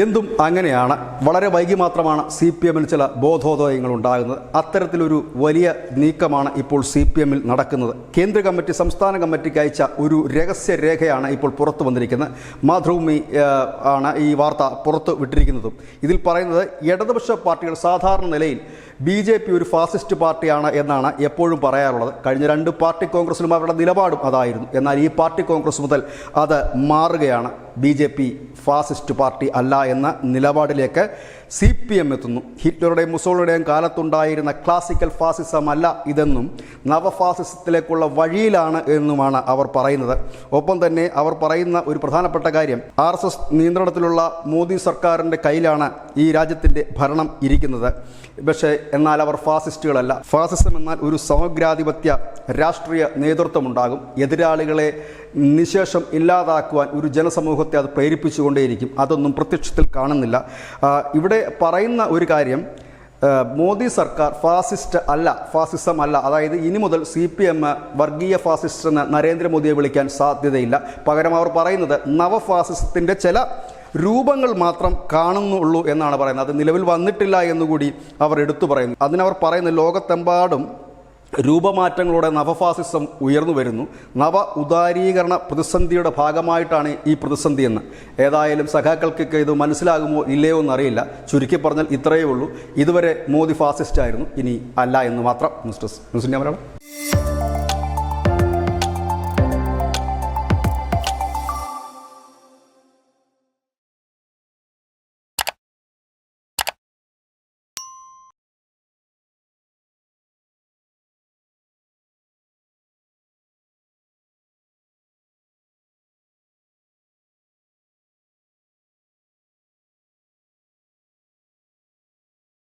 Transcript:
എന്തും അങ്ങനെയാണ്. വളരെ വൈകി മാത്രമാണ് CPM-ൽ ചില ബോധോദയങ്ങൾ ഉണ്ടാകുന്നത്. അത്തരത്തിലൊരു വലിയ നീക്കമാണ് ഇപ്പോൾ CPM-ൽ നടക്കുന്നത്. കേന്ദ്ര കമ്മിറ്റി സംസ്ഥാന കമ്മിറ്റിക്ക് അയച്ച ഒരു രഹസ്യരേഖയാണ് ഇപ്പോൾ പുറത്തു വന്നിരിക്കുന്നത്. മാതൃഭൂമി ആണ് ഈ വാർത്ത പുറത്തു വിട്ടിരിക്കുന്നതും. ഇതിൽ പറയുന്നത് ഇടതുപക്ഷ പാർട്ടികൾ സാധാരണ നിലയിൽ BJP ഒരു ഫാസിസ്റ്റ് പാർട്ടിയാണ് എന്നാണ് എപ്പോഴും പറയാറുള്ളത്. കഴിഞ്ഞ 2 പാർട്ടി കോൺഗ്രസിലും അവരുടെ നിലപാടും അതായിരുന്നു. എന്നാൽ ഈ പാർട്ടി കോൺഗ്രസ് മുതൽ അത് മാറുകയാണ്. BJP ഫാസിസ്റ്റ് പാർട്ടി അല്ല എന്ന നിലപാടിലേക്ക് CPM എത്തുന്നു. ഹിറ്റ്ലറുടെയും മുസോളിനിയുടെയും കാലത്തുണ്ടായിരുന്ന ക്ലാസിക്കൽ ഫാസിസം അല്ല ഇതെന്നും നവഫാസിസത്തിലേക്കുള്ള വഴിയിലാണ് എന്നുമാണ് അവർ പറയുന്നത്. ഒപ്പം തന്നെ അവർ പറയുന്ന ഒരു പ്രധാനപ്പെട്ട കാര്യം RSS നിയന്ത്രണത്തിലുള്ള മോദി സർക്കാരിൻ്റെ കയ്യിലാണ് ഈ രാജ്യത്തിൻ്റെ ഭരണം ഇരിക്കുന്നത്. പക്ഷേ എന്നാൽ അവർ ഫാസിസ്റ്റുകളല്ല. ഫാസിസം എന്നാൽ ഒരു സമഗ്രാധിപത്യ രാഷ്ട്രീയ നേതൃത്വമുണ്ടാകും. എതിരാളികളെ നിശേഷം ഇല്ലാതാക്കുവാൻ ഒരു ജനസമൂഹത്തെ അത് പ്രേരിപ്പിച്ചുകൊണ്ടേയിരിക്കും. അതൊന്നും പ്രത്യക്ഷത്തിൽ കാണുന്നില്ല. ഇവിടെ പറയുന്ന ഒരു കാര്യം, മോദി സർക്കാർ ഫാസിസം അല്ല. അതായത് ഇനി മുതൽ CPM വർഗീയ ഫാസിസ്റ്റ് എന്ന് നരേന്ദ്രമോദിയെ വിളിക്കാൻ സാധ്യതയില്ല. പകരം അവർ പറയുന്നത് നവഫാസിസത്തിൻ്റെ ചില രൂപങ്ങൾ മാത്രം കാണുന്നുള്ളൂ എന്നാണ് പറയുന്നത്. അത് നിലവിൽ വന്നിട്ടില്ല എന്നുകൂടി അവർ എടുത്തു പറയുന്നു. അതിനവർ പറയുന്നത് ലോകത്തെമ്പാടും രൂപമാറ്റങ്ങളോടെ നവഫാസിസം ഉയർന്നു വരുന്നു. നവ ഉദാരീകരണ പ്രതിസന്ധിയുടെ ഭാഗമായിട്ടാണ് ഈ പ്രതിസന്ധി എന്ന്. ഏതായാലും സഖാക്കൾക്കൊക്കെ ഇത് മനസ്സിലാകുമോ ഇല്ലയോ എന്നറിയില്ല. ചുരുക്കി പറഞ്ഞാൽ ഇത്രയേ ഉള്ളൂ. ഇതുവരെ മോദി ഫാസിസ്റ്റ് ആയിരുന്നു, ഇനി അല്ല എന്ന് മാത്രം. News desk news India Malayalam.